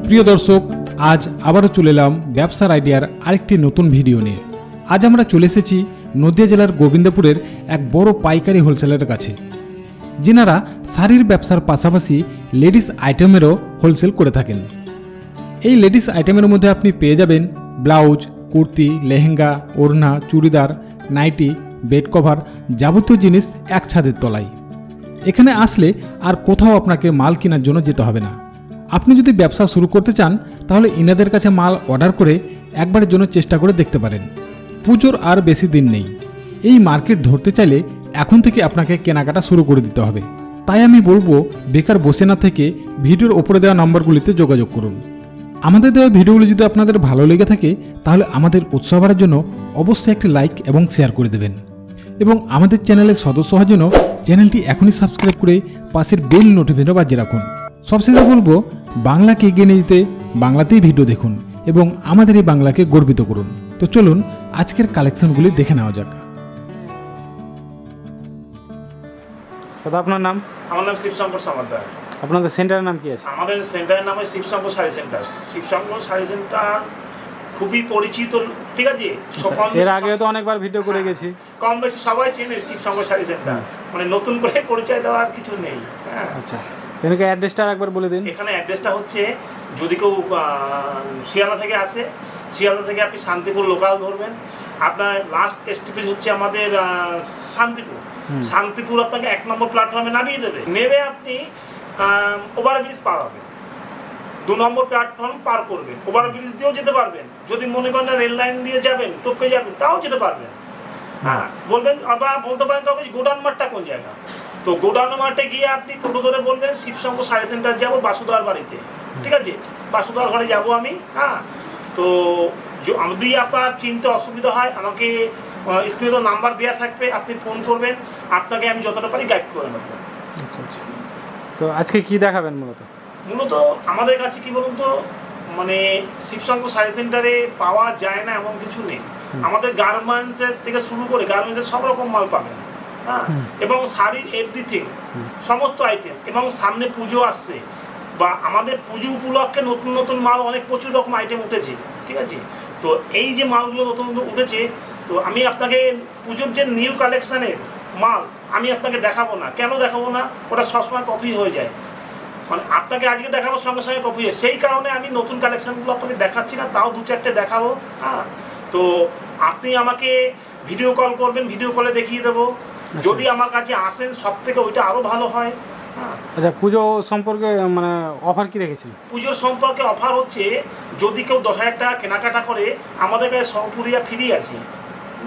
প্রিয় দর্শক, আজ আবারও চলে এলাম ব্যবসার আইডিয়ার আরেকটি নতুন ভিডিও নিয়ে। আজ আমরা চলে এসেছি নদিয়া জেলার গোবিন্দপুরের এক বড় পাইকারি হোলসেলের কাছে, যিনারা শাড়ির ব্যবসার পাশাপাশি লেডিস আইটেমেরও হোলসেল করে থাকেন। এই লেডিস আইটেমের মধ্যে আপনি পেয়ে যাবেন ব্লাউজ, কুর্তি, লেহেঙ্গা, ওড়না, চুড়িদার, নাইটি, বেড কভার, যাবতীয় জিনিস এক ছাদের তলায়। এখানে আসলে আর কোথাও আপনাকে মাল কেনার জন্য যেতে হবে না। আপনি যদি ব্যবসা শুরু করতে চান তাহলে ইনাদের কাছে মাল অর্ডার করে একবারের জন্য চেষ্টা করে দেখতে পারেন। পুজোর আর বেশি দিন নেই। এই মার্কেট ধরতে চাইলে এখন থেকে আপনাকে কেনাকাটা শুরু করে দিতে হবে। তাই আমি বলবো, বেকার বসে না থেকে ভিডিওর ওপরে দেওয়া নম্বরগুলিতে যোগাযোগ করুন। আমাদের দেওয়া ভিডিওগুলি যদি আপনাদের ভালো লেগে থাকে তাহলে আমাদের উৎসাহ বাড়ার জন্য অবশ্যই একটি লাইক এবং শেয়ার করে দেবেন, এবং আমাদের চ্যানেলের সদস্য হওয়ার জন্য চ্যানেলটি এখনই সাবস্ক্রাইব করে পাশের বেল নোটিফিকেশন বাজিয়ে রাখুন। সবশেষে বলবো, বাংলাকে এগিয়ে নিয়ে যেতে বাংলাতেই ভিডিও দেখুন এবং আমাদের এই বাংলাকে গর্বিত করুন। তো চলুন আজকের কালেকশনগুলি দেখে নেওয়া যাক। দাদা, আপনার নাম? আমার নাম শিবশঙ্কর সমাদ্দার। আপনাদের সেন্টারের নাম কি আছে? আমাদের সেন্টারের নাম হয় শিবশঙ্কর শাড়ি সেন্টার। শিবশঙ্কর শাড়ি সেন্টার খুবই পরিচিত, ঠিক আছে। এর আগে তো অনেকবার ভিডিও করে গেছি, কম বেশি সবাই চেনে শিবশঙ্কর শাড়ি সেন্টার। মানে নতুন করে পরিচয় দেওয়ার কিছু নেই। হ্যাঁ, আচ্ছা, এখানে অ্যাড্রেসটা একবার বলে দিন। এখানে অ্যাড্রেসটা হচ্ছে, যদি কেউ শিয়ালদা থেকে আসে, শিয়ালদা থেকে আপনি শান্তিপুর লোকাল ধরবেন। আপনার লাস্ট স্টপেজ হচ্ছে আমাদের শান্তিপুর। শান্তিপুর আপনাকে 1 নম্বর প্ল্যাটফর্মে নামিয়ে দেবে। নেবে আপনি ওভারব্রিজ পার হবেন, 2 নম্বর প্ল্যাটফর্ম পার করবেন। ওভারব্রিজ দিয়েও যেতে পারবেন, যদি মনে করেন রেল লাইন দিয়ে যাবেন, টপকে যাবেন, তাও যেতে পারবেন। হ্যাঁ, বলবেন, আবার বলতে পারেন কাউকে গোডাউন মাঠটা কোন জায়গা। তো গোডাউন মাঠে গিয়ে আপনি টোটো ধরে বলবেন শিবশঙ্কর শাড়ি সেন্টার যাবো, বাসুদার বাড়িতে, ঠিক আছে, বাসুদার ঘরে যাবো আমি। হ্যাঁ, তো যদি আপনার চিনতে অসুবিধা হয়, আমাকে স্ক্রিনে নাম্বার দেওয়া থাকবে, আপনি ফোন করবেন, আপনাকে আমি যতটা পারি গাইড করে নেবো। আচ্ছা আচ্ছা, তো আজকে কি দেখাবেন? মূলত আমাদের কাছে কি বলুন তো, মানে শিবশঙ্কর শাড়ি সেন্টারে পাওয়া যায় না এমন কিছু নেই। আমাদের গার্মেন্টসের থেকে শুরু করে গার্মেন্টসের সব রকম মাল পাবেন। হ্যাঁ, এবং শাড়ির এভরিথিং, সমস্ত আইটেম। এবং সামনে পুজো আসছে, বা আমাদের পুজো উপলক্ষে নতুন নতুন মাল অনেক প্রচুর রকম আইটেম উঠেছে, ঠিক আছে। তো এই যে মালগুলো নতুন নতুন উঠেছে, তো আমি আপনাকে পুজোর যে নিউ কালেকশানের মাল আমি আপনাকে দেখাবো না। কেন দেখাবো না? ওটা সবসময় কপি হয়ে যায়। মানে আপনাকে আজকে দেখাবো, সঙ্গে সঙ্গে কপি হয়, সেই কারণে আমি নতুন কালেকশানগুলো আপনাকে দেখাচ্ছি না, তাও 2-4টে দেখাবো। হ্যাঁ, তো আপনি আমাকে ভিডিও কল করবেন, ভিডিও কলে দেখিয়ে দেবো। যদি আমার কাছে আসেন, সব থেকে ওইটা আরও ভালো হয়। আচ্ছা, পুজো সম্পর্কে মানে অফার কি রেখেছি? পুজোর সম্পর্কে অফার হচ্ছে, যদি কেউ 10,000 টাকা কেনাকাটা করে, আমাদের কাছে সরপুরিয়া ফ্রি আছে।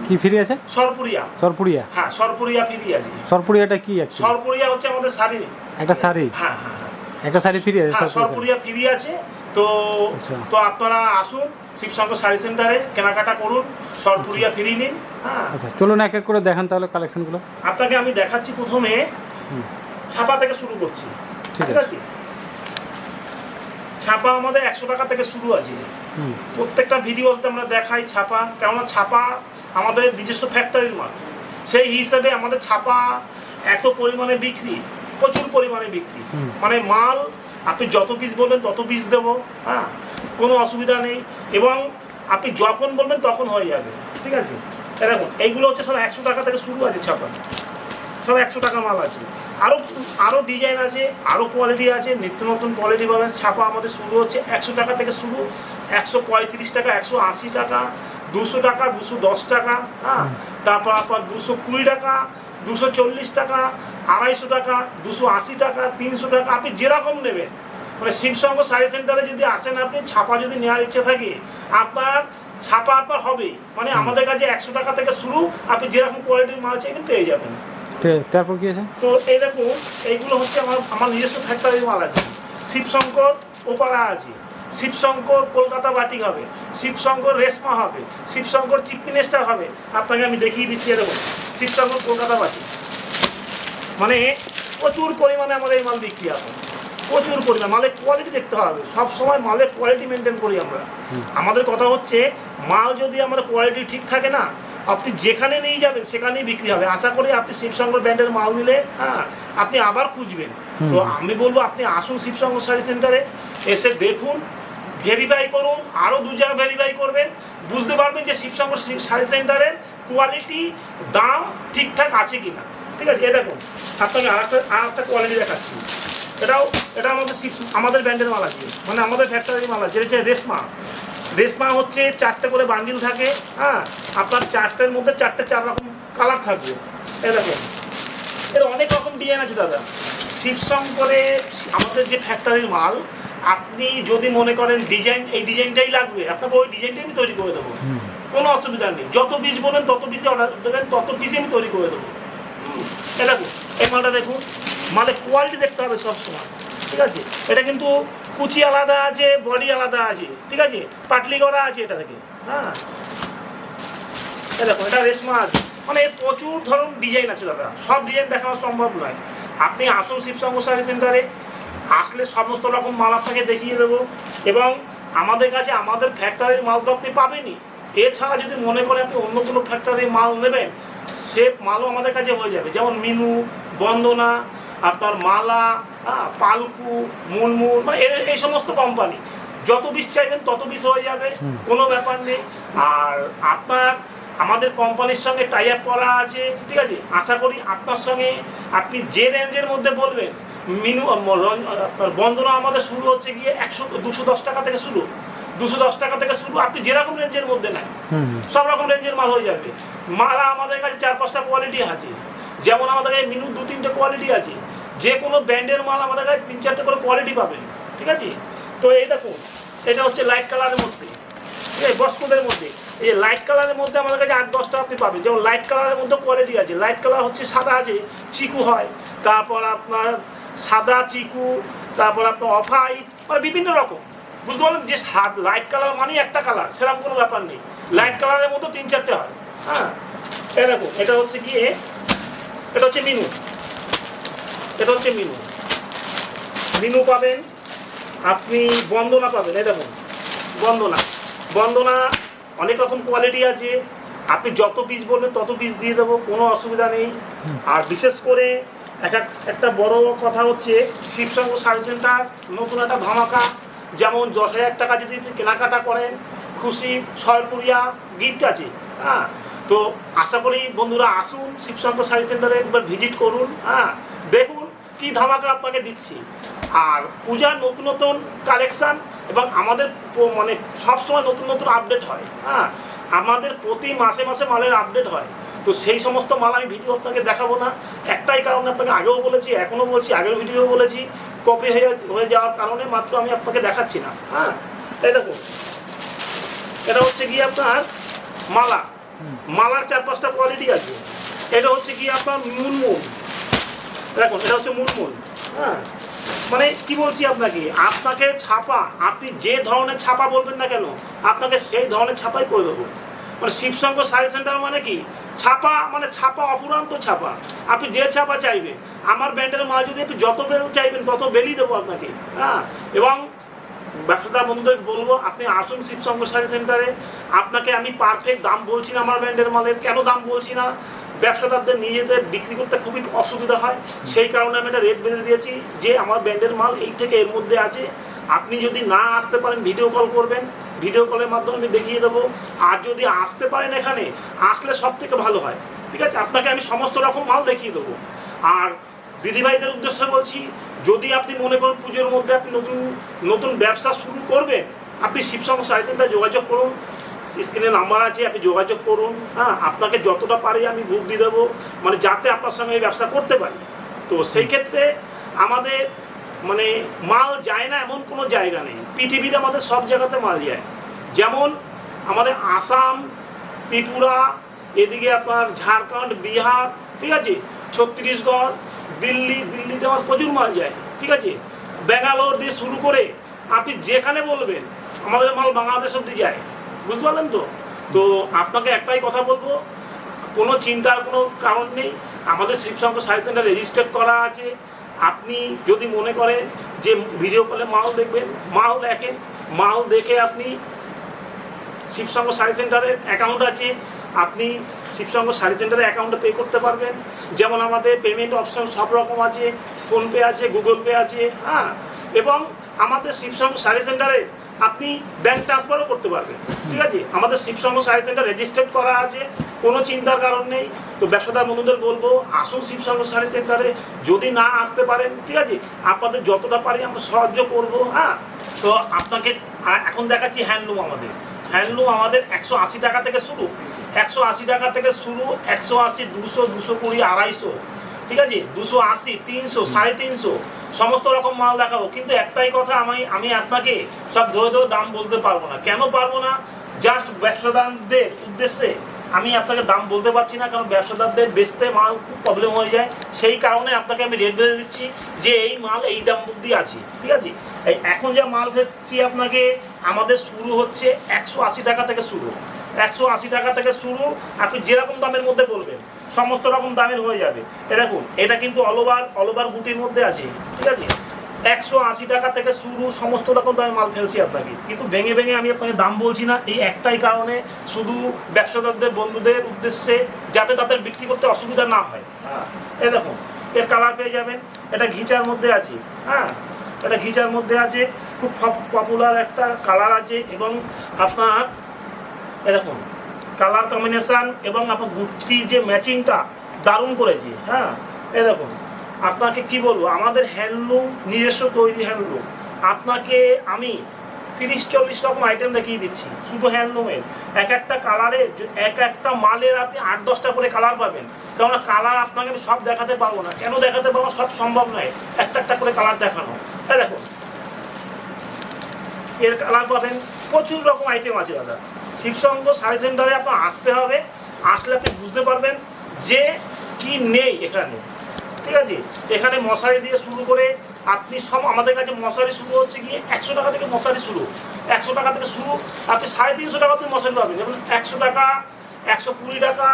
কি ফ্রি আছে? সরপুরিয়া। সরপুরিয়া? হ্যাঁ, সরপুরিয়া ফ্রি আছে। সরপুরিয়াটা কি? সরপুরিয়া হচ্ছে আমাদের শাড়ি। একটা শাড়ি? হ্যাঁ হ্যাঁ, একটা শাড়ি ফ্রি আছে। সরপুরিয়া ফ্রি আছে। তো তো আপনারা আসুন শিবশঙ্কর শাড়ি সেন্টারে, কেনাকাটা করুন, সরপুরিয়া ফ্রি নিন। হ্যাঁ, আচ্ছা, চলুন এক এক করে দেখান তাহলে কালেকশনগুলো। আপনাকে আমি দেখাচ্ছি। প্রথমে ছাপা থেকে শুরু করছি, ঠিক আছে। ছাপা আমাদের 100 টাকা থেকে শুরু আছে। প্রত্যেকটা ভিডিওতে আমরা দেখাই ছাপা, কেননা ছাপা আমাদের নিজস্ব ফ্যাক্টরির মাল। সেই হিসাবে আমাদের ছাপা এত পরিমাণে বিক্রি, প্রচুর পরিমাণে বিক্রি। মানে মাল আপনি যত পিস বলবেন তত পিস দেবো। হ্যাঁ, কোনো অসুবিধা নেই, এবং আপনি যখন বলবেন তখন হয়ে যাবে, ঠিক আছে। দেখুন, এইগুলো হচ্ছে সব 100 টাকা থেকে শুরু আছে। ছাপা সব 100 টাকা মাল আছে। আরও ডিজাইন আছে, আরও কোয়ালিটি আছে, নিত্য নতুন কোয়ালিটি পাবেন। ছাপা আমাদের শুরু হচ্ছে 100 টাকা থেকে শুরু, 135 টাকা, 180 টাকা, 200 টাকা, 210 টাকা। হ্যাঁ, তারপর আপনার 220 টাকা, 240 টাকা, 250 টাকা, 280 টাকা, 300 টাকা, আপনি যেরকম নেবেন। মানে শিবশঙ্কর শাড়ি সেন্টারে যদি আসেন, আপনি ছাপা যদি নেওয়ার ইচ্ছে থাকে, আপনার ছাপা আপনার হবেই। মানে আমাদের কাছে 100 টাকা থেকে শুরু, আপনি যেরকম কোয়ালিটির মাল চাইবেন পেয়ে যাবেন। তারপর কি আছে? তো এই দেখুন, এইগুলো হচ্ছে আমার নিজস্ব ফ্যাক্টরির মাল আছে। শিবশঙ্কর ওপারা আছে, শিবশঙ্কর কলকাতা বাটিক হবে, শিবশঙ্কর রেশমা হবে, শিবশঙ্কর চিকপিনেস্টার হবে। আপনাকে আমি দেখিয়ে দিচ্ছি। দেখুন, শিবশঙ্কর কলকাতা বাটিক, মানে প্রচুর পরিমাণে আমাদের এই মাল বিক্রি হবে, প্রচুর পরিমাণ। মালের কোয়ালিটি দেখতে হবে, সবসময় মালের কোয়ালিটি মেনটেন করি আমরা। আমাদের কথা হচ্ছে, মাল যদি আমার কোয়ালিটি ঠিক থাকে না, আপনি যেখানে নিয়ে যাবেন সেখানেই বিক্রি হবে। আশা করি আপনি শিবশঙ্কর ব্র্যান্ডের মাল নিলে, হ্যাঁ, আপনি আবার খুঁজবেন। তো আমি বলবো, আপনি আসুন শিবশঙ্কর শাড়ি সেন্টারে, এসে দেখুন, ভেরিফাই করুন, আরও 2 জায়গা ভেরিফাই করবেন, বুঝতে পারবেন যে শিবশঙ্কর শাড়ি সেন্টারের কোয়ালিটি দাম ঠিকঠাক আছে কিনা। ঠিক আছে, এ দেখুন আপনাকে আরেকটা কোয়ালিটি দেখাচ্ছি। এটা আমাদের ব্র্যান্ডের মাল আছে, মানে আমাদের ফ্যাক্টরির মাল আছে। এটা হচ্ছে রেশমা হচ্ছে 4টে করে বান্ডিল থাকে। হ্যাঁ, আপনার 4টের মধ্যে 4 রকম কালার থাকবে। এই দেখুন, এর অনেক রকম ডিজাইন আছে দাদা। শিবশঙ্করে আমাদের যে ফ্যাক্টরির মাল, আপনি যদি মনে করেন এই ডিজাইনটাই লাগবে, আপনাকে ওই ডিজাইনটাই আমি তৈরি করে দেবো, কোনো অসুবিধা নেই। যত পিস বলেন তত পিসে অর্ডার দেবেন, তত পিসে আমি তৈরি করে দেবো। এই দেখুন, এই মালটা দেখুন, মালের কোয়ালিটি দেখতে হবে সবসময়। ঠিক আছে, এটা কিন্তু কুচি আলাদা আছে, বডি আলাদা আছে। ঠিক আছে, পাটলি করা আছে এটা থেকে। হ্যাঁ, এই দেখুন, এটা রেশমা আছে, মানে প্রচুর ধরুন ডিজাইন আছে দাদা, সব ডিজাইন দেখানো সম্ভব নয়। আপনি আসুন শিবশঙ্কর শাড়ি সেন্টারে, আসলে সমস্ত রকম মাল আপনাকে দেখিয়ে দেবো। এবং আমাদের কাছে আমাদের ফ্যাক্টরির মাল তো আপনি পাবেনই, এছাড়া যদি মনে করেন আপনি অন্য কোনো ফ্যাক্টরির মাল নেবেন, সে মালও আমাদের কাছে হয়ে যাবে। যেমন মিনু, বন্দনা, আপনার মালা, পালকু, মুনমুন, মানে এই সমস্ত কোম্পানি যত পিস চাইবেন তত পিস হয়ে যাবে, কোনো ব্যাপার নেই। আর আপনার আমাদের কোম্পানির সঙ্গে টাই আপ করা আছে। ঠিক আছে, আশা করি আপনার সঙ্গে আপনি যে রেঞ্জের মধ্যে বলবেন, আপনার বন্দনা আমাদের শুরু হচ্ছে গিয়ে 210 টাকা থেকে শুরু, 210 টাকা থেকে শুরু। আপনি যেরকম রেঞ্জের মধ্যে নেন সব রকম রেঞ্জের মাল হয়ে যাবে। মালা আমাদের কাছে 4-5টা কোয়ালিটি আছে, যেমন আমাদের কাছে মিনু 2-3টে কোয়ালিটি আছে। যে কোনো ব্র্যান্ডের মাল আমাদের কাছে 3-4টে করে কোয়ালিটি পাবেন। ঠিক আছে, তো এই দেখুন, এটা হচ্ছে লাইট কালারের মধ্যে, ঠিক আছে, বস্কোদের মধ্যে। এই লাইট কালারের মধ্যে আমাদের কাছে 8-10টা আপনি পাবেন। যেমন লাইট কালারের মধ্যে কোয়ালিটি আছে। লাইট কালার হচ্ছে সাদা আছে, চিকু হয়, তারপর আপনার সাদা চিকু, তারপর আপনার অফ হোয়াইট, মানে বিভিন্ন রকম। বুঝতে পারলেন যে লাইট কালার মানে একটা কালার, সেরকম কোনো ব্যাপার নেই। লাইট কালারের মধ্যে 3-4টে হয়। হ্যাঁ, এই দেখুন, এটা হচ্ছে মিনু, এটা হচ্ছে মিনু পাবেন আপনি। বন্দনা পাবেন, এই দেখুন বন্দনা অনেক রকম কোয়ালিটি আছে। আপনি যত পিস বলবেন তত পিস দিয়ে দেবো, কোনো অসুবিধা নেই। আর বিশেষ করে একটা বড় কথা হচ্ছে, শিবশঙ্কর শাড়ি সেন্টার নতুন একটা ধামাকা। যেমন 10,000 টাকা যদি কেনাকাটা করেন, খুশি সরপুরিয়া গিফট আছে। হ্যাঁ, তো আশা করি বন্ধুরা আসুন শিবশঙ্কর শাড়ি সেন্টারে একবার ভিজিট করুন। হ্যাঁ, দেখুন কি ধামাকা আপনাকে দিচ্ছি। আর পূজার নতুন নতুন কালেকশান এবং আমাদের মানে সবসময় নতুন নতুন আপডেট হয়। হ্যাঁ, আমাদের প্রতি মাসে মাসে মালের আপডেট হয়। তো সেই সমস্ত মাল আমি ভিডিও আপনাকে দেখাবো না, একটাই কারণে আপনাকে আগেও বলেছি, এখনও বলছি, আগের ভিডিও বলেছি, কপি হয়ে যাওয়ার কারণে মাত্র আমি আপনাকে দেখাচ্ছি না। হ্যাঁ, এই দেখুন, এটা হচ্ছে গিয়ে আপনার মালার 4-5টা কোয়ালিটি আছে। এটা হচ্ছে গিয়ে আপনার মুনমুন, দেখুন, এটা হচ্ছে মুনমুন। হ্যাঁ, মানে কি বলছি আপনাকে ছাপা, আপনি যে ধরনের ছাপা বলবেন না কেন, আপনাকে সেই ধরনের ছাপাই করে দেবো। মানে শিবশঙ্কর শাড়ি সেন্টার মানে কি, ছাপা, মানে ছাপা অপুরান্ত ছাপা। আপনি যে ছাপা চাইবেন, আমার ব্র্যান্ডের মাল যদি আপনি যত বেল চাইবেন তত বেলই দেবো আপনাকে। হ্যাঁ, এবং ব্যবসাদার বন্ধুদের বলবো, আপনি আসুন শিবশঙ্কর শাড়ি সেন্টারে। আপনাকে আমি পারফেক্ট দাম বলছি না আমার ব্র্যান্ডের মালের, কেন দাম বলছি না, ব্যবসাদারদের নিজেদের বিক্রি করতে খুবই অসুবিধা হয়, সেই কারণে আমি একটা রেট বেঁধে দিয়েছি যে আমার ব্র্যান্ডের মাল এই থেকে এর মধ্যে আছে। আপনি যদি না আসতে পারেন ভিডিও কল করবেন, ভিডিও কলের মাধ্যমে আমি দেখিয়ে দেবো। আর যদি আসতে পারেন, এখানে আসলে সব থেকে ভালো হয়। ঠিক আছে, আপনাকে আমি সমস্ত রকম মাল দেখিয়ে দেবো। আর দিদিভাইদের উদ্দেশ্যে বলছি, যদি আপনি মনে করেন পুজোর মধ্যে আপনি নতুন ব্যবসা শুরু করবেন, আপনি শিবশঙ্কর শাড়ি সেন্টারে যোগাযোগ করুন, স্ক্রিনে নাম্বার আছে, আপনি যোগাযোগ করুন। হ্যাঁ, আপনাকে যতটা পারি আমি বুক দিয়ে দেবো, মানে যাতে আপনার সঙ্গে এই ব্যবসা করতে পারি। তো সেই ক্ষেত্রে আমাদের মানে মাল যায় না এমন কোনো জায়গা নেই, পৃথিবীতে আমাদের সব জায়গাতে মাল যায়। যেমন আমাদের আসাম, ত্রিপুরা, এদিকে আপনার ঝাড়খণ্ড, বিহার, ঠিক আছে, ছত্তিশগড়, দিল্লিতে আমার প্রচুর মাল যায়। ঠিক আছে, ব্যাঙ্গালোর দিয়ে শুরু করে আপনি যেখানে বলবেন আমাদের মাল বাংলাদেশ অব্দি যায়। বুঝতে পারলেন তো? তো আপনাকে একটাই কথা বলবো, কোনো চিন্তার কোনো কারণ নেই। আমাদের শিবশঙ্কর শাড়ি সেন্টার রেজিস্টার্ড করা আছে। আপনি যদি মনে করেন যে ভিডিও কলে মাল দেখবেন, মাল দেখেন, মাল দেখে আপনি শিবশঙ্কর শাড়ি সেন্টারের অ্যাকাউন্ট আছে, আপনি শিবশঙ্কর শাড়ি সেন্টারে অ্যাকাউন্টে পে করতে পারবেন। যেমন আমাদের পেমেন্ট অপশন সব রকম আছে, ফোনপে আছে, গুগল পে আছে। হ্যাঁ, এবং আমাদের শিবশঙ্কর শাড়ি সেন্টারে আপনি ব্যাংক ট্রান্সফারও করতে পারবেন, ঠিক আছে। আমাদের শিবসংঘ শাড়ি সেন্টার রেজিস্টার্ড করা আছে, কোনো চিন্তার কারণ নেই। তো ব্যবসাদার বন্ধুদের বলবো আসুন শিবসংঘ শাড়ি সেন্টারে, যদি না আসতে পারেন ঠিক আছে আপনাদের যতটা পারি আমরা সাহায্য করবো। হ্যাঁ, তো আপনাকে এখন দেখাচ্ছি হ্যান্ডলুম। আমাদের 180 টাকা থেকে শুরু, 180 টাকা থেকে শুরু, 180, 200, 220, 250, ঠিক আছে, 280, 300, 350 সমস্ত রকম মাল দেখাবো। কিন্তু একটাই কথা, আমি আপনাকে সব ধরে ধরে দাম বলতে পারবো না। কেন পারবো না? জাস্ট ব্যবসাদারদের উদ্দেশ্যে আমি আপনাকে দাম বলতে পারছি না, কারণ ব্যবসাদারদের বেচতে মাল খুব প্রবলেম হয়ে যায়। সেই কারণে আপনাকে আমি রেট বেঁধে দিচ্ছি যে এই মাল এই দাম অবধি আছে, ঠিক আছে। এই এখন যা মাল দিচ্ছি আপনাকে, আমাদের শুরু হচ্ছে 180 টাকা থেকে শুরু, 180 টাকা থেকে শুরু। আপনি যেরকম দামের মধ্যে বলবেন সমস্ত রকম দামের হয়ে যাবে। দেখুন এটা কিন্তু অল ওভার বুটির মধ্যে আছে, ঠিক আছে। 180 টাকা থেকে শুরু, সমস্ত রকম দামে মাল ফেলছি আপনাকে, কিন্তু ভেঙে ভেঙে আমি আপনাকে দাম বলছি না, এই একটাই কারণে, শুধু ব্যবসাদারদের বন্ধুদের উদ্দেশ্যে, যাতে তাদের বিক্রি করতে অসুবিধা না হয়। হ্যাঁ, এই দেখুন এর কালার পেয়ে যাবেন, এটা ঘিচার মধ্যে আছে। হ্যাঁ, এটা ঘিচার মধ্যে আছে, খুব পপুলার একটা কালার আছে। এবং আপনার এরকম কালার কম্বিনেশান এবং আপনার গুটির যে ম্যাচিংটা দারুণ করেছি। হ্যাঁ, এরকম আপনাকে কি বলবো, আমাদের হ্যান্ডলুম, নিজস্ব তৈরি হ্যান্ডলুম। আপনাকে আমি 30-40 রকম আইটেম দেখিয়ে দিচ্ছি শুধু হ্যান্ডলুমের। এক একটা কালারের, এক একটা মালের আপনি 8-10টা করে কালার পাবেন। কেননা কালার আপনাকে আমি সব দেখাতে পারবো না। কেন দেখাতে পারবো? সব সম্ভব নয় একটা একটা করে কালার দেখানো। দেখুন এর কালার পাবেন, প্রচুর রকম আইটেম আছে দাদা। শিবসংঘ শাড়ি সেন্টারে আপনার আসতে হবে, আসলে আপনি বুঝতে পারবেন যে কি নেই এখানে, ঠিক আছে। এখানে মশারি দিয়ে শুরু করে আপনি সব, আমাদের কাছে মশারি শুরু হচ্ছে গিয়ে 100 টাকা থেকে মশারি শুরু, 100 টাকা থেকে শুরু। আপনি 350 টাকা আপনি মশারি পাবেন, যেমন 100 টাকা, 120 টাকা,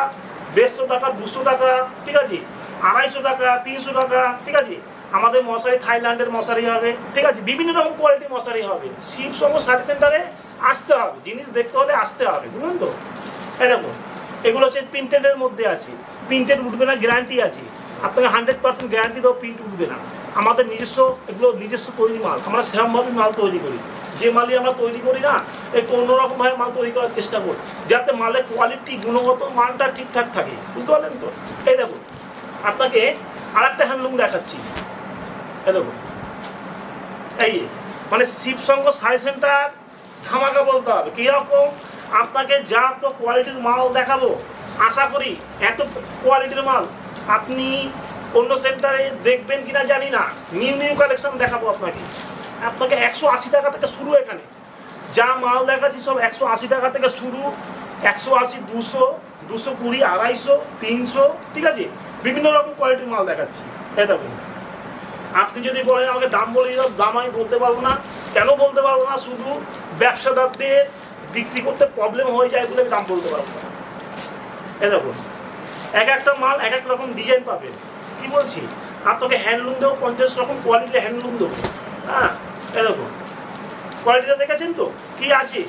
150 টাকা, 200 টাকা, ঠিক আছে, 250 টাকা, 300 টাকা, ঠিক আছে। আমাদের মশারি থাইল্যান্ডের মশারি হবে, ঠিক আছে, বিভিন্ন রকম কোয়ালিটির মশারি হবে। শিবসংঘ শাড়ি সেন্টারে আসতে হবে, জিনিস দেখতে হলে আসতে হবে, বুঝলেন তো। এরকম এগুলো হচ্ছে প্রিন্টেডের মধ্যে আছে, প্রিন্টেড উঠবে না, গ্যারান্টি আছে। আপনাকে 100% গ্যারান্টি দেবো প্রিন্ট উঠবে না। আমাদের নিজস্ব, এগুলো নিজস্ব তৈরি মাল, আমরা সেরকমভাবে মাল তৈরি করি। যে মালই আমরা তৈরি করি না, একটু অন্যরকমভাবে মাল তৈরি করার চেষ্টা করি, যাতে মালের কোয়ালিটি, গুণগত মানটা ঠিকঠাক থাকে, বুঝতে পারলেন তো। এই দেখুন আপনাকে আরেকটা হ্যান্ডলুম দেখাচ্ছি। এই দেখুন, এই মানে শিবসংঘ শাড়ি সেন্টার ধামাকা বলতে হবে। কীরকম? আপনাকে যা তো কোয়ালিটির মাল দেখাবো, আশা করি এত কোয়ালিটির মাল আপনি অন্য সেন্টারে দেখবেন কিনা জানি না। নিউ কালেকশন দেখাবো আপনাকে। 180 টাকা থেকে শুরু। এখানে যা মাল দেখাচ্ছি সব 180 টাকা থেকে শুরু, 180, 200, 220, 250, 300, ঠিক আছে, বিভিন্ন রকম কোয়ালিটির মাল দেখাচ্ছি। এই দেখুন, আপনি যদি বলেন আমাকে দাম বলে দিন, দাম আমি বলতে পারবো না। কেন বলতে পারবো না? শুধু ব্যবসাদারদের বিক্রি করতে প্রবলেম হয়ে যায় বলে দাম বলতে পারবো না। এই দেখুন এক একটা মাল এক এক রকম ডিজাইন পাবেন। কি বলছি, আপনাকে হ্যান্ডলুম দেবো, 50 রকম কোয়ালিটির হ্যান্ডলুম দেবো। হ্যাঁ, এরকম কোয়ালিটিটা দেখেছেন তো কি আছে।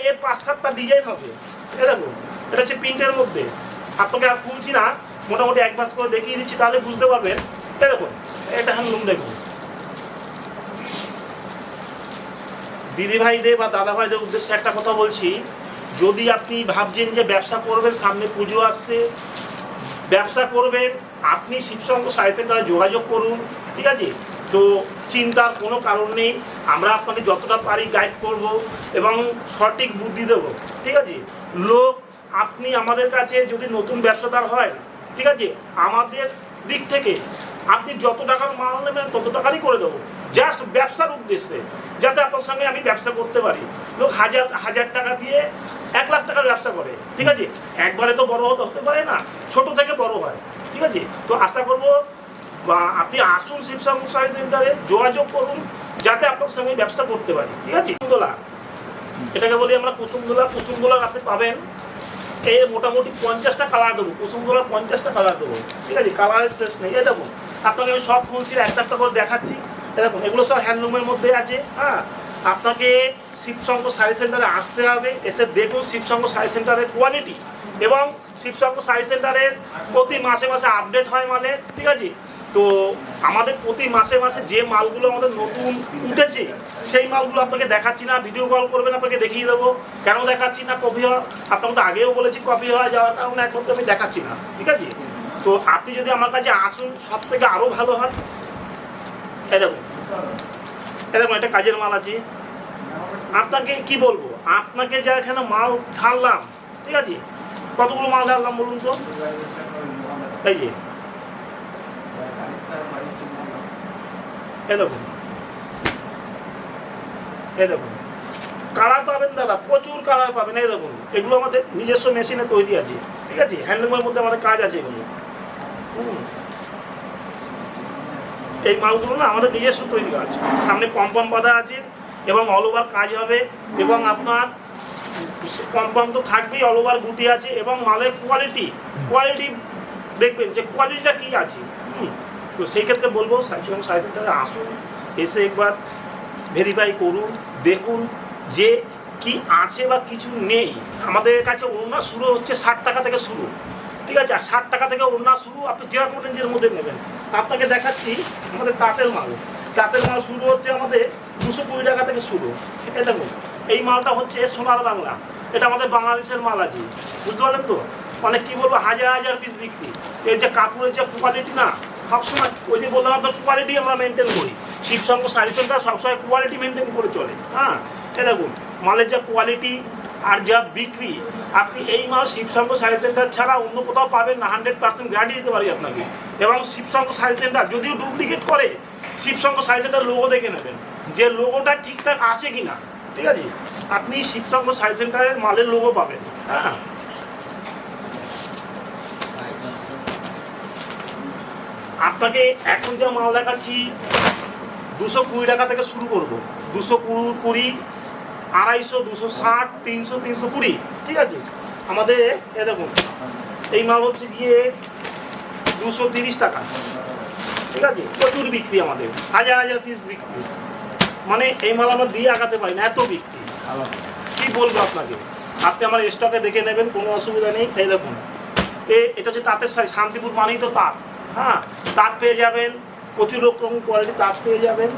এর 5-7টা ডিজাইন হবে। এরকম এটা হচ্ছে প্রিন্টের মধ্যে। আপনাকে আর খুলছি না, মোটামুটি এক মাস করে দেখিয়ে দিচ্ছি, তাহলে বুঝতে পারবেন। এরকম এটা হ্যান্ডলুম দেখুন। দিদি ভাইদের বা দাদা ভাইদের উদ্দেশ্যে একটা কথা বলছি, যদি আপনি ভাবছেন যে ব্যবসা করবেন, সামনে পুজো আসছে, ব্যবসা করবেন, আপনি শিবসংঘ শাড়ি সেন্টারে যোগাযোগ করুন, ঠিক আছে। তো চিন্তার কোনো কারণ নেই, আমরা আপনাকে যতটা পারি গাইড করব এবং সঠিক বুদ্ধি দেবো, ঠিক আছে। লোক আপনি আমাদের কাছে যদি নতুন ব্যবসাদার হয়, ঠিক আছে, আমাদের দিক থেকে আপনি যত টাকার মাল নেবেন তত টাকারই করে দেবো, জাস্ট ব্যবসার উদ্দেশ্যে, যাতে আপনার সঙ্গে আমি ব্যবসা করতে পারি। লোক হাজার টাকা দিয়ে 1 লাখ টাকার ব্যবসা করে, ঠিক আছে। একবারে তো বড় হতে পারে না, ছোট থেকে বড় হয়, ঠিক আছে। তো আশা করবো বা আপনি আসুন শিবসংঘ শাড়ি সেন্টারে, যোগাযোগ করুন, যাতে আপনার সঙ্গে ব্যবসা করতে পারি, ঠিক আছে। কুসুমদোলা, এটাকে বলি আমরা কুসুমদোলা। কুসুমদোলা আপনি পাবেন এই মোটামুটি 50টা কালার দেবো। কুসুমদোলা 50টা কালার দেবো, ঠিক আছে, কালারের শেষ নেই। এই দেখুন আপনাকে আমি সব খুলছি, একটা একটা করে দেখাচ্ছি। দেখুন এগুলো সব হ্যান্ডলুমের মধ্যে আছে। হ্যাঁ, আপনাকে শিবসংঘ শাড়ি সেন্টারে আসতে হবে, এসে দেখুন শিবসংঘ শাড়ি সেন্টারের কোয়ালিটি, এবং শিবসংঘ শাড়ি সেন্টারের প্রতি মাসে মাসে আপডেট হয় মালের, ঠিক আছে। তো আমাদের প্রতি মাসে মাসে যে মালগুলো আমাদের নতুন উঠেছে সেই মালগুলো আপনাকে দেখাচ্ছি না, ভিডিও কল করবেন আপনাকে দেখিয়ে দেবো। কেন দেখাচ্ছি না? কপি হওয়া, আপনাকে তো আগেও বলেছি কপি হওয়া যাওয়ার কারণে এখন তো আমি দেখাচ্ছি না, ঠিক আছে? তো আপনি যদি আমার কাছে আসুন সব থেকে আরও ভালো হয়। এ দেখুন এটা কাজের মাল আছে। আপনাকে কি বলবো, আপনাকে যা এখানে মাল ঢাললাম, ঠিক আছে, কতগুলো মাল ঢাললাম বলুন তো? এই যে দেখুন কালার পাবেন দাদা, প্রচুর কালার পাবেন। এই দেখুন এগুলো আমাদের নিজস্ব মেশিনে তৈরি আছে, ঠিক আছে, হ্যান্ডলুমের মধ্যে আমাদের কাজ আছে এগুলো। এই মালগুলো না আমাদের নিজস্ব তৈরি কাজ, সামনে পম্পম বাঁধা আছে এবং অল ওভার কাজ হবে, এবং আপনার পম্পম তো থাকবেই, অল ওভার গুটি আছে, এবং মালের কোয়ালিটি দেখবেন যে কোয়ালিটিটা কী আছে। তো সেই ক্ষেত্রে বলবো শিবশঙ্কর শাড়ি সেন্টারে আসুন, এসে একবার ভেরিফাই করুন, দেখুন যে কি আছে বা কিছু নেই। আমাদের কাছে ওড়না শুরু হচ্ছে 60 টাকা থেকে শুরু, ঠিক আছে, আর 60 টাকা থেকে ওড়না শুরু, আপনি যেরকম রেঞ্জের মধ্যে নেবেন। আপনাকে দেখাচ্ছি আমাদের তাঁতের মাল শুরু হচ্ছে আমাদের 220 টাকা থেকে শুরু। এটা দেখুন এই মালটা হচ্ছে সোনার বাংলা, এটা আমাদের বাংলাদেশের মাল আছে, বুঝতে পারলেন তো? মানে কি বলবো, হাজার পিস বিক্রি। এর যে কাপড়ের যে কোয়ালিটি না, সবসময় ওই যে বললাম আপনার কোয়ালিটি আমরা মেনটেন করি। শিবশঙ্কর শাড়ি সেন্টার সবসময় কোয়ালিটি মেনটেন করে চলে। হ্যাঁ, এটা দেখুন মালের যা কোয়ালিটি আর যা বিক্রি, আপনি এই মাল শিবশঙ্কর শাড়ি সেন্টার ছাড়া অন্য কোথাও পাবেন না, 100% গ্যারান্টি দিতে পারি আপনাকে। এবং শিবশঙ্কর শাড়ি সেন্টার যদিও ডুপ্লিকেট করে, শিবশঙ্কর শাড়ি সেন্টার লোগো দেখে নেবেন যে লোগোটা ঠিকঠাক আছে কি না, ঠিক আছে? আপনি শিবশঙ্কর শাড়ি সেন্টারের মালের লোগো পাবেন। হ্যাঁ, আপনাকে এখন যা মাল দেখাচ্ছি 220 টাকা থেকে শুরু করবো, 220, 250, 260, 300, 320, ঠিক আছে? আমাদের এ দেখুন এই মাল হচ্ছে গিয়ে 230 টাকা, ঠিক আছে, প্রচুর বিক্রি, আমাদের হাজার পিস বিক্রি। মানে এই মাল আমরা দিয়ে আগাতে পারি না, এত বিক্রি। কি বলবো আপনাকে, আপনি আমার স্টকে দেখে নেবেন, কোনো অসুবিধা নেই। এই দেখুন এটা হচ্ছে তাঁতের শাড়ি, শান্তিপুর মানেই তো তাঁত। হ্যাঁ, তাঁত পেয়ে যাবেন, প্রচুর রকম কোয়ালিটি তাঁত পেয়ে যাবেন।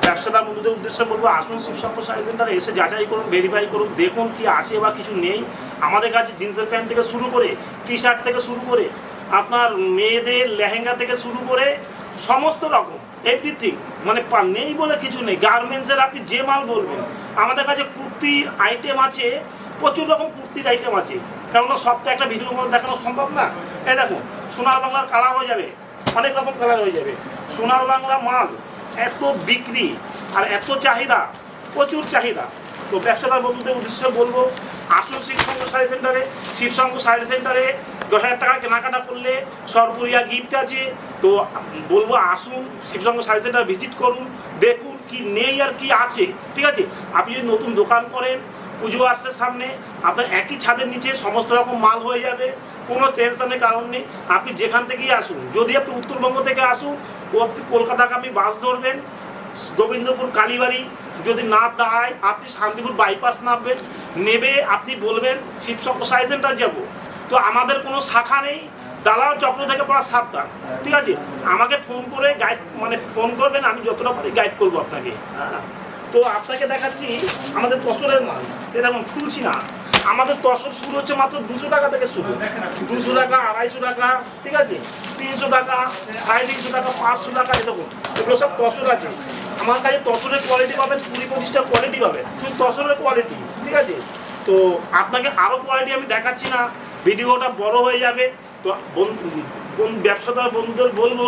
ব্যবসাদার বন্ধুদের উদ্দেশ্যে বলবো আসুন শিবশঙ্কর শাড়ি সেন্টারে, এসে যাচাই করুন, ভেরিফাই করুন, দেখুন কি আছে বা কিছু নেই। আমাদের কাছে জিন্সের প্যান্ট থেকে শুরু করে, টি শার্ট থেকে শুরু করে, আপনার মেয়েদের লেহেঙ্গা থেকে শুরু করে সমস্ত রকম এভরিথিং, মানে নেই বলে কিছু নেই। গার্মেন্টসের আপনি যে মাল বলবেন, আমাদের কাছে কুর্তির আইটেম আছে, প্রচুর রকম কুর্তির আইটেম আছে, কেননা সব তো একটা ভিডিওর মধ্যে দেখানো সম্ভব না। এই দেখুন সোনার বাংলার কালার হয়ে যাবে, অনেক রকম কালার হয়ে যাবে। সোনার বাংলা মাল এত বিক্রি আর এত চাহিদা, প্রচুর চাহিদা। তো ব্যবসাদার বন্ধুদের উদ্দেশ্যে বলবো আসুন শিবশঙ্কর শাড়ি সেন্টারে। শিবশঙ্কর শাড়ি সেন্টারে 10,000 টাকা কেনাকাটা করলে সরপুরিয়া গিফট আছে। তো বলবো আসুন শিবশঙ্কর শাড়ি সেন্টার ভিজিট করুন, দেখুন কি নেই আর কি আছে, ঠিক আছে? আপনি যদি নতুন দোকান করেন, পুজো আসছে সামনে, আপনার একই ছাদের নিচে সমস্ত রকম মাল হয়ে যাবে, কোনো টেনশনের কারণ নেই। আপনি যেখান থেকেই আসুন, যদি আপনি উত্তরবঙ্গ থেকে আসুন, কলকাতাকে আপনি বাস ধরবেন, গোবিন্দপুর কালীবাড়ি, যদি না দাঁড়ায় আপনি শান্তিপুর বাইপাস নামবেন, নেবে আপনি বলবেন শিবশঙ্কর শাড়ি সেন্টার যাবো। তো আমাদের কোনো শাখা নেই, দালাল চক্র থেকে পড়া সাবধান, ঠিক আছে? আমাকে ফোন করে গাইড, মানে ফোন করবেন, আমি যতটা পারি গাইড করবো আপনাকে। হ্যাঁ, তো আপনাকে দেখাচ্ছি আমাদের তসরের মাল। দেখুন খুলছি না, আমাদের তসর শুরু হচ্ছে মাত্র 200 টাকা থেকে শুরু, 200 টাকা, 250 টাকা, ঠিক আছে, 300 টাকা, 350 টাকা, 500 টাকা। দেখুন এগুলো সব তসর আছে। আমার কাছে তসরের কোয়ালিটি পাবেন 20-25টা কোয়ালিটি পাবেন, শুধু তসরের কোয়ালিটি, ঠিক আছে? তো আপনাকে আরও কোয়ালিটি আমি দেখাচ্ছি না, ভিডিওটা বড় হয়ে যাবে। তো ব্যবসাদার বন্ধুদের বলবো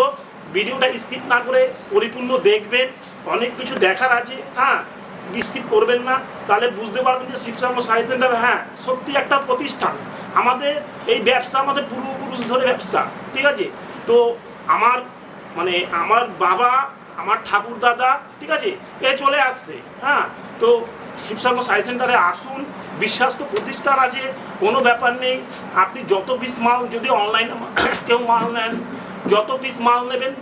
ভিডিওটা স্কিপ না করে পরিপূর্ণ দেখবেন, অনেক কিছু দেখার আছে। হ্যাঁ, স্কিপ করবেন না, তাহলে বুঝতে পারবেন যে শিবশঙ্কর শাড়ি সেন্টার হ্যাঁ সত্যি একটা প্রতিষ্ঠান। আমাদের এই ব্যবসা আমাদের পূর্বপুরুষ ধরে ব্যবসা, ঠিক আছে? তো আমার বাবা, আমার ঠাকুর দাদা, ঠিক আছে, এ চলে আসছে। হ্যাঁ, তো শিবশঙ্কর শাড়ি সেন্টারে আসুন, বিশ্বাস্ত প্রতিষ্ঠান আছে, কোনো ব্যাপার নেই। আপনি যত পিস মাল, যদি অনলাইনে কেউ মাল নেন, যত পিস মাল নেবেন,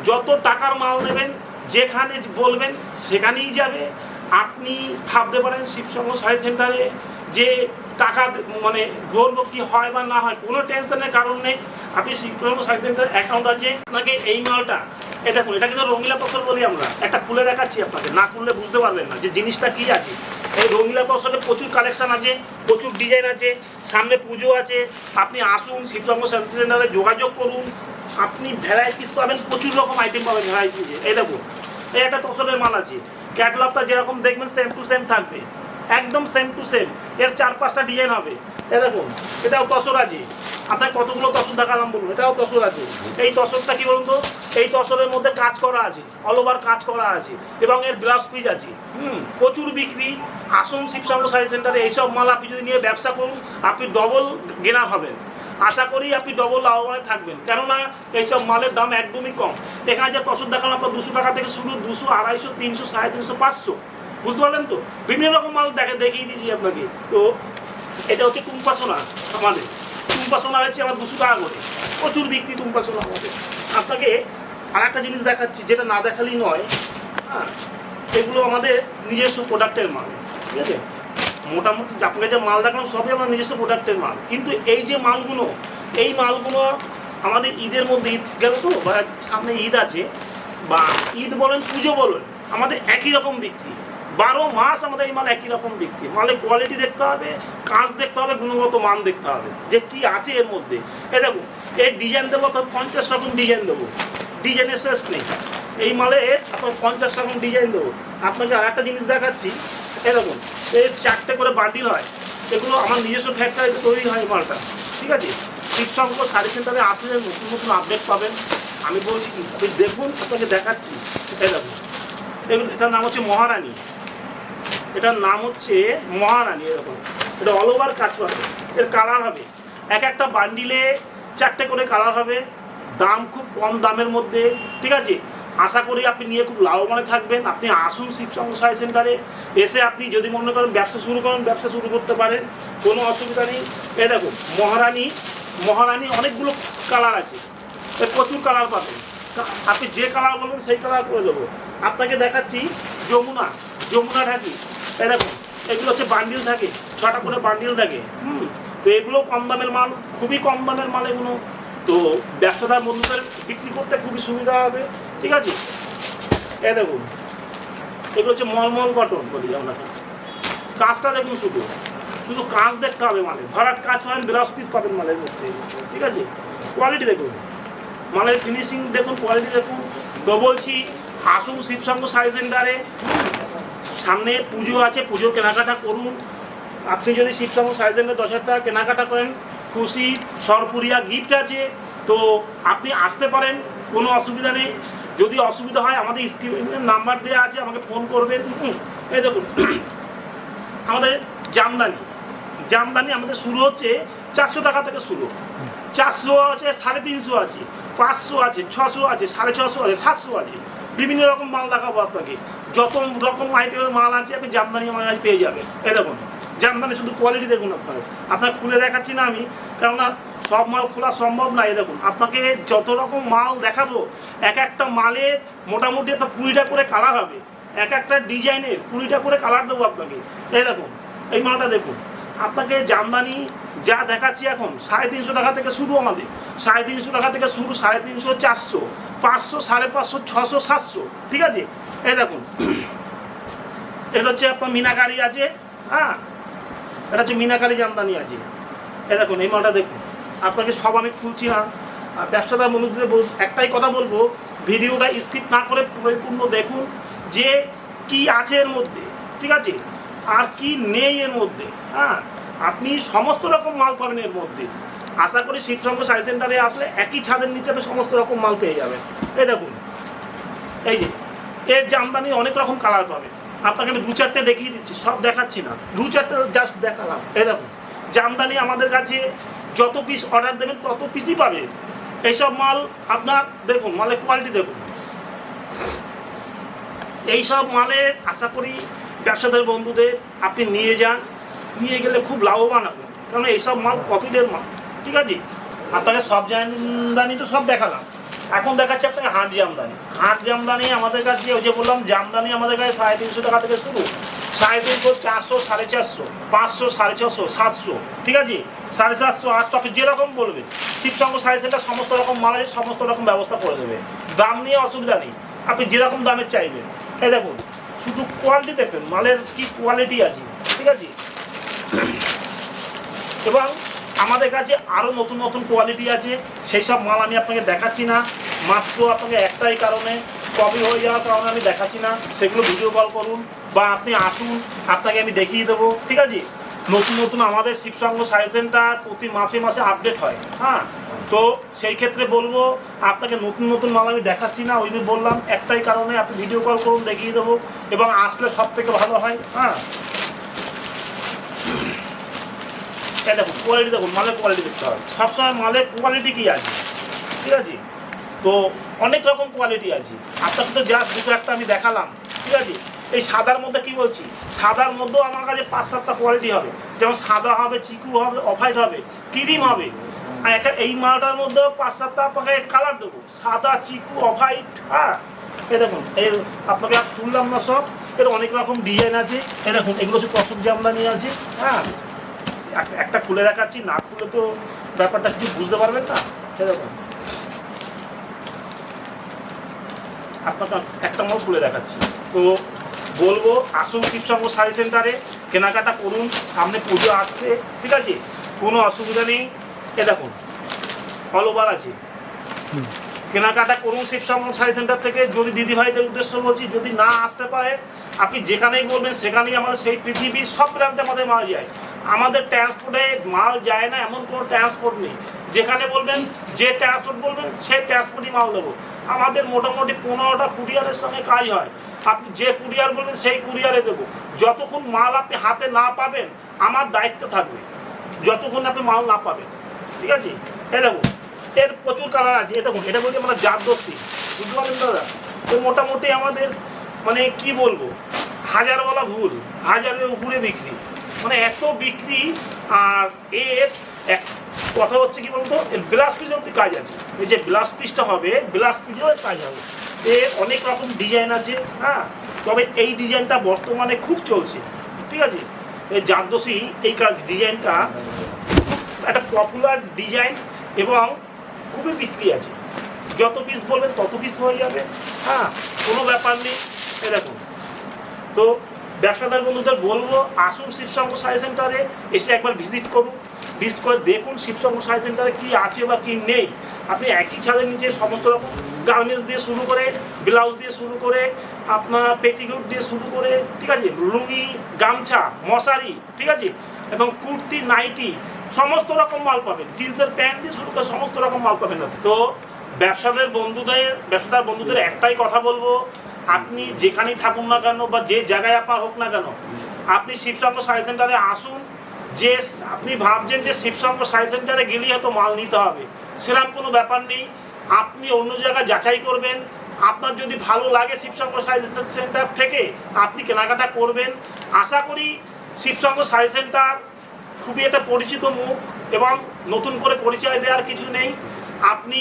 যত টাকার মাল নেবেন, যেখানে বলবেন সেখানেই যাবে। আপনি ভাবতে পারেন শিবশঙ্কর শাড়ি সেন্টারে যে টাকা মানে বলবো কি হয় বা না হয়, কোনো টেনশনের কারণ নেই। আপনি শিবচন্দ্র সার্ভিস সেন্টার অ্যাকাউন্ট আছে, আপনাকে এই মালটা এ দেখুন, এটা কিন্তু রঙিলা তসর বলি আমরা, একটা খুলে দেখাচ্ছি আপনাকে, না খুললে বুঝতে পারবেন না যে জিনিসটা কি আছে। এই রঙিলা তসরে প্রচুর কালেকশন আছে, প্রচুর ডিজাইন আছে, সামনে পুজো আছে, আপনি আসুন শিবচন্দ্র সার্ভিস সেন্টারে যোগাযোগ করুন, আপনি ভ্যারাইটিস পাবেন, প্রচুর রকম আইটেম পাবেন ভ্যারাইটিস। এই দেখুন এই একটা তসরের মাল আছে, ক্যাটলগটা যেরকম দেখবেন সেম টু সেম থাকবে, একদম সেম টু সেম, এর 4-5টা ডিজাইন হবে। এ দেখুন এটাও তসর আছে, আপনার কতগুলো তসর দেখালাম বলুন, এটাও তসর আছে। এই তসরটা কি বলুন তো, এই তসরের মধ্যে কাজ করা আছে, অল ওভার কাজ করা আছে, এবং এর ব্লাউজ পিস আছে। প্রচুর বিক্রি। আসুন শিবচন্দ্র শাড়ি সেন্টারে, এইসব মাল আপনি যদি নিয়ে ব্যবসা করুন, আপনি ডবল গেনার হবেন, আশা করি আপনি ডবল লাভবানে থাকবেন, কেননা এইসব মালের দাম একদমই কম। এখানে যে তসর দেখালাম আপনার 200 টাকা থেকে শুরু, 200, 250, 300, 350, 500, বুঝতে পারলেন তো, বিভিন্ন রকম মাল দেখিয়ে দিয়েছি আপনাকে। তো এটা হচ্ছে টুম্পা সোনা, আমাদের টুম্পা সোনা হচ্ছে আমার 200 টাকা করে, প্রচুর বিক্রি টুম্পা সোনা আমাদের। আপনাকে আর একটা জিনিস দেখাচ্ছি, যেটা না দেখালেই নয়, হ্যাঁ, এগুলো আমাদের নিজস্ব প্রোডাক্টের মাল, ঠিক আছে। মোটামুটি আপনাকে যে মাল দেখালাম সবই আমার নিজস্ব প্রোডাক্টের মাল, কিন্তু এই যে মালগুলো, এই মালগুলো আমাদের ঈদের মধ্যে, ঈদ গেল তো, বা সামনে ঈদ আছে, বা ঈদ বলেন পুজো বলেন, আমাদের একই রকম বিক্রি, 12 মাস আমাদের এই মাল একই রকম বিক্রি। মালের কোয়ালিটি দেখতে হবে, কাজ দেখতে হবে, গুণগত মান দেখতে হবে যে কি আছে এর মধ্যে। এই দেখুন এর ডিজাইন দেবো, 50 রকম ডিজাইন দেবো, ডিজাইনের শেষ নেই। এই মালে আপনার 50 রকম ডিজাইন দেবো। আপনাকে আর একটা জিনিস দেখাচ্ছি, এই দেখুন এর 4টে করে বান্ডিল হয়, এগুলো আমার নিজস্ব ফ্যাক্টরিতে তৈরি হয় মালটা, ঠিক আছে। শিবশঙ্কর শাড়ি সেন্টারে আসলে নতুন নতুন আপডেট পাবেন। আমি বলছি কি, আপনি দেখুন, আপনাকে দেখাচ্ছি। এই দেখুন এটার নাম হচ্ছে মহারানী, এটার নাম হচ্ছে মহারানী। এরকম এটা অল ওভার কাজ পাবে, এর কালার হবে, এক একটা বান্ডিলে 4টে করে কালার হবে, দাম খুব কম দামের মধ্যে, ঠিক আছে। আশা করি আপনি নিয়ে খুব লাভবান থাকবেন। আপনি আসুন শিবশঙ্কর শাড়ি সেন্টারে, এসে আপনি যদি মনে করেন ব্যবসা শুরু করেন, ব্যবসা শুরু করতে পারেন, কোনো অসুবিধা নেই। এ দেখুন মহারানী, মহারানী অনেকগুলো কালার আছে, এর প্রচুর কালার পাবেন, আপনি যে কালার বলবেন সেই কালার করে দেবো। আপনাকে দেখাচ্ছি যমুনা, যমুনা ঢাকি, এই দেখুন এগুলো হচ্ছে বান্ডিল থাকে, 6টা করে বান্ডিল থাকে। তো এগুলো কম দামের মাল, খুবই কম দামের মাল এগুলো, তো ব্যবসাদার বন্ধুদের বিক্রি করতে খুবই সুবিধা হবে, ঠিক আছে। এ দেখুন এগুলো হচ্ছে মলমল কটন বলি আমরা, কাজটা দেখুন, শুধু শুধু কাজ দেখতে হবে, মালে ভরাট কাজ পাবেন, ব্লাউজ পিস পাবেন মালের মধ্যে, ঠিক আছে। কোয়ালিটি দেখুন, মালের ফিনিশিং দেখুন, কোয়ালিটি দেখুন। তো বলছি আসুন শিবশঙ্কর শাড়ি সেন্টারে, সামনে পুজো আছে, পুজোর কেনাকাটা করুন। আপনি যদি শিবশঙ্কর শাড়ি সেন্টারে 10,000 টাকা কেনাকাটা করেন, খুশি সরপুরিয়া গিফট আছে, তো আপনি আসতে পারেন, কোনো অসুবিধা নেই। যদি অসুবিধা হয় আমাদের স্ক্রিনের নাম্বার দেওয়া আছে, আমাকে ফোন করবেন। এই দেখুন আমাদের জামদানি, জামদানি আমাদের শুরু হচ্ছে 400 টাকা থেকে শুরু, 400 আছে, 350 আছে, 500 আছে, 600 আছে, 650 আছে, 700 আছে, বিভিন্ন রকম মাল দেখাবো আপনাকে। যত রকম আইটেমের মাল আছে আপনি জামদানি আমার কাছে পেয়ে যাবেন। এই দেখুন জামদানি, শুধু কোয়ালিটি দেখুন, আপনার খুলে দেখাচ্ছি না আমি, কেননা সব মাল খোলা সম্ভব না। এই দেখুন আপনাকে যত রকম মাল দেখাবো, এক একটা মালের মোটামুটি একটা 20টা করে কালার হবে, এক একটা ডিজাইনের 20টা করে কালার দেবো আপনাকে। এই দেখুন এই মালটা দেখুন, আপনাকে জামদানি যা দেখাচ্ছি এখন 350 টাকা থেকে শুরু, আমাদের 350 টাকা থেকে শুরু, 350, 400, 500, 550, 600, 700, ঠিক আছে। এই দেখুন এটা হচ্ছে আপনার মিনাকারি আছে, হ্যাঁ, এটা হচ্ছে মিনাকারি জামদানি আছে। এই দেখুন এই মালটা দেখুন, আপনাকে সব আমি খুলছি না, আর ব্যবসাদার বন্ধুদের একটাই কথা বলবো, ভিডিওটা স্কিপ না করে পরিপূর্ণ দেখুন যে কি আছে এর মধ্যে, ঠিক আছে, আর কি নেই এর মধ্যে। হ্যাঁ, আপনি সমস্ত রকম মাল পাবেন এর মধ্যে। আশা করি শিবশঙ্কর শাড়ি সেন্টারে আসলে একই ছাদের নিচে আপনি সমস্ত রকম মাল পেয়ে যাবেন। এই দেখুন এই যে এর জামদানি অনেক রকম কালার পাবেন, আপনাকে আমি 2-4টে দেখিয়ে দিচ্ছি, সব দেখাচ্ছি না, 2-4টে জাস্ট দেখালাম। এই দেখুন জামদানি আমাদের কাছে যত পিস অর্ডার দেবেন তত পিসই পাবে। এইসব মাল আপনার দেখুন, মালের কোয়ালিটি দেখুন, এইসব মালের আশা করি ব্যবসাদার বন্ধুদের আপনি নিয়ে যান, নিয়ে গেলে খুব লাভবান হবেন, কারণ এইসব মাল প্রফিটের মাল, ঠিক আছে। আপনাকে সব জামদানি তো সব দেখালাম, এখন দেখাচ্ছি আপনাকে হাট জামদানি। হাট জামদানি আমাদের কাছে ওই যে বললাম, জামদানি আমাদের কাছে 350 টাকা থেকে শুরু, 350, 400, 450, 500, 650, 700, ঠিক আছে। 750, 800 আপনি যেরকম বলবেন শিবসঙ্গ সাড়ে সেন্টার সমস্ত রকম মাল আছে, সমস্ত রকম ব্যবস্থা করে দেবে। দাম নিয়ে অসুবিধা নেই, আপনি যেরকম দামের চাইবেন। এই দেখুন, শুধু কোয়ালিটি দেখবেন, মালের কি কোয়ালিটি আছে, ঠিক আছে। এবং আমাদের কাছে আরও নতুন নতুন কোয়ালিটি আছে, সেই সব মাল আমি আপনাকে দেখাচ্ছি না, মাত্র আপনাকে একটাই কারণে, কপি হয়ে যাওয়ার কারণে আমি দেখাচ্ছি না। সেগুলো ভিডিও কল করুন বা আপনি আসুন, আপনাকে আমি দেখিয়ে দেবো, ঠিক আছে। নতুন নতুন আমাদের শিবসঙ্গ সাড়ে সেন্টার প্রতি মাসে মাসে আপডেট হয়, হ্যাঁ। তো সেই ক্ষেত্রে বলবো আপনাকে নতুন নতুন মাল আমি দেখাচ্ছি না, ওই যে বললাম একটাই কারণে, আপনি ভিডিও কল করুন, দেখিয়ে দেবো, এবং আসলে সব থেকে ভালো হয়, হ্যাঁ। দেখুন কোয়ালিটি, দেখুন মালের কোয়ালিটি দেখতে হবে সবসময়, মালের কোয়ালিটি কী আছে, ঠিক আছে। তো অনেক রকম কোয়ালিটি আছে, আপনাকে তো যা দুটো একটা আমি দেখালাম, ঠিক আছে। এই সাদার মধ্যে কি বলছি, সাদার মধ্যেও আমার কাছে 5-7টা কোয়ালিটি হবে, যেমন সাদা হবে, চিকু হবে, অফাইট হবে, ক্রিম হবে। আর এই মালটার মধ্যেও 5-7টা আপনাকে কালার দেবো, সাদা, চিকু, অফাইট, হ্যাঁ। এ দেখুন, এর আপনাকে আর তুললাম না সব, এর অনেক রকম ডিজাইন আছে। এ দেখুন, এগুলো হচ্ছে কসব জামদানি আছে, হ্যাঁ। একটা খুলে দেখাচ্ছি, না খুলে তো ব্যাপারটা কিছু বুঝতে পারবেন না। এ দেখুন, আপনাকে একটা মাল খুলে দেখাচ্ছি। তো বলবো আসুন শিবসঙ্গ সাড়ে সেন্টারে, কেনাকাটা করুন, সামনে পুজো আসছে, ঠিক আছে, কোনো অসুবিধা নেই। এ দেখুন অল ওভার আছে, কেনাকাটা করুন শিবসঙ্গ সাড়ে সেন্টার থেকে। যদি দিদিভাইদের উদ্দেশ্য বলছি, যদি না আসতে পারে আপনি যেখানেই বলবেন সেখানেই আমাদের সেই পৃথিবীর সব প্রান্তে আমাদের মাল যায়। আমাদের ট্রান্সপোর্টে মাল যায় না এমন কোনো ট্রান্সপোর্ট নেই, যেখানে বলবেন যে ট্রান্সপোর্ট বলবেন সেই ট্রান্সপোর্টই মাল দেবো। আমাদের মোটামুটি 15টা কুরিয়ারের সঙ্গে কাজ হয়, আপনি যে কুরিয়ার বলবেন সেই কুরিয়ারে দেবো। যতক্ষণ মাল আপনি হাতে না পাবেন আমার দায়িত্ব থাকবে, যতক্ষণ আপনি মাল না পাবেন, ঠিক আছে। এই দেখুন, এর প্রচুর কালার আছে। এ দেখুন, এটা বলছি আমরা জারদস্তি, বুঝতে পারলেন দাদা। তো মোটামুটি আমাদের মানে কি বলবো, হাজারওয়ালা ভুল, হাজারের উপরে বিক্রি, মানে এত বিক্রি। আর এর এক কথা হচ্ছে কি বলতো, এর ব্লাউজ পিস অব্দি কাজ আছে। এই যে ব্লাউজ পিসটা হবে, ব্লাউজ পিসেও কাজ হবে। এর অনেক রকম ডিজাইন আছে, হ্যাঁ। তবে এই ডিজাইনটা বর্তমানে খুব চলছে, ঠিক আছে। এই জারদোসি এই ডিজাইনটা একটা পপুলার ডিজাইন এবং খুবই বিক্রি আছে। যত পিস বলবেন তত পিস হয়ে যাবে, হ্যাঁ, কোনো ব্যাপার নেই। এ দেখুন, তো ব্যবসাদার বন্ধুদের বলবো আসুন শিবসঙ্গ সাড়ে সেন্টারে, এসে একবার ভিজিট করুন, ভিজিট করে দেখুন শিবসঙ্গ সাড়ে সেন্টারে কী আছে বা কী নেই। আপনি একই ছাদের নিচে সমস্ত রকম গার্মেন্টস দিয়ে শুরু করে, ব্লাউজ দিয়ে শুরু করে, আপনার পেটিকোট দিয়ে শুরু করে, ঠিক আছে, লুঙ্গি, গামছা, মশারি, ঠিক আছে, এবং কুর্তি, নাইটি, সমস্ত রকম মাল পাবেন। জিন্সের প্যান্ট দিয়ে শুরু করে সমস্ত রকম মাল পাবেন। তো ব্যবসাদার বন্ধুদের একটাই কথা বলবো, আপনি যেখানেই থাকুন না কেন বা যে জায়গায় আপনার হোক না কেন, আপনি শিবসঙ্গ সাড়ে সেন্টারে আসুন। যে আপনি ভাবছেন যে শিবসঙ্গ সাড়ে সেন্টারে গেলেই হয়তো মাল নিতে হবে, সেরকম কোনো ব্যাপার নেই। আপনি অন্য জায়গায় যাচাই করবেন, আপনার যদি ভালো লাগে শিবসঙ্গ সাড়ে সেন্টার থেকে আপনি কেনাকাটা করবেন। আশা করি শিবসঙ্গ সাড়ে সেন্টার খুবই একটা পরিচিত মুখ এবং নতুন করে পরিচয় দেওয়ার কিছু নেই। আপনি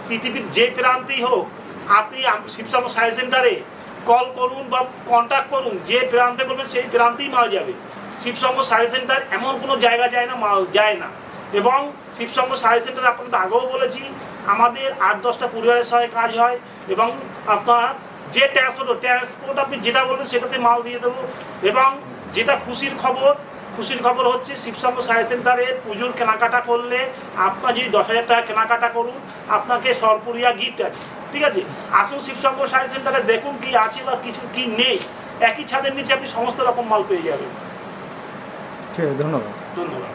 পৃথিবীর যে প্রান্তেই হোক, আপনি শিবসঙ্গ সাড়ে সেন্টারে কল করুন বা কন্ট্যাক্ট করুন, যে প্রান্তে বলবেন সেই প্রান্তেই মাল যাবে। শিবসঙ্গ সাড়ে সেন্টার এমন কোনো জায়গা যায় না মাল যায় না। এবং শিবসঙ্গ সাড়ে সেন্টার আপনাকে আগেও বলেছি, আমাদের 8-10টা কুরিয়ারের সঙ্গে কাজ হয় এবং আপনার যে ট্রান্সপোর্ট আপনি যেটা বলবেন সেটাতে মাল দিয়ে দেবো। এবং যেটা খুশির খবর হচ্ছে শিবসঙ্গ সাড়ে সেন্টারে পুজোর কেনাকাটা করলে আপনার যদি 10,000 টাকা কেনাকাটা করুন, আপনাকে সরপুরিয়া গিফট আছে, ঠিক আছে। আসুন শিবসঙ্গ সাড়ে সেন্টারে দেখুন কি আছে বা কিছু কি নেই, একই ছাদের নিচে আপনি সমস্ত রকম মাল পেয়ে যাবেন। ঠিক আছে, ধন্যবাদ। ধন্যবাদ।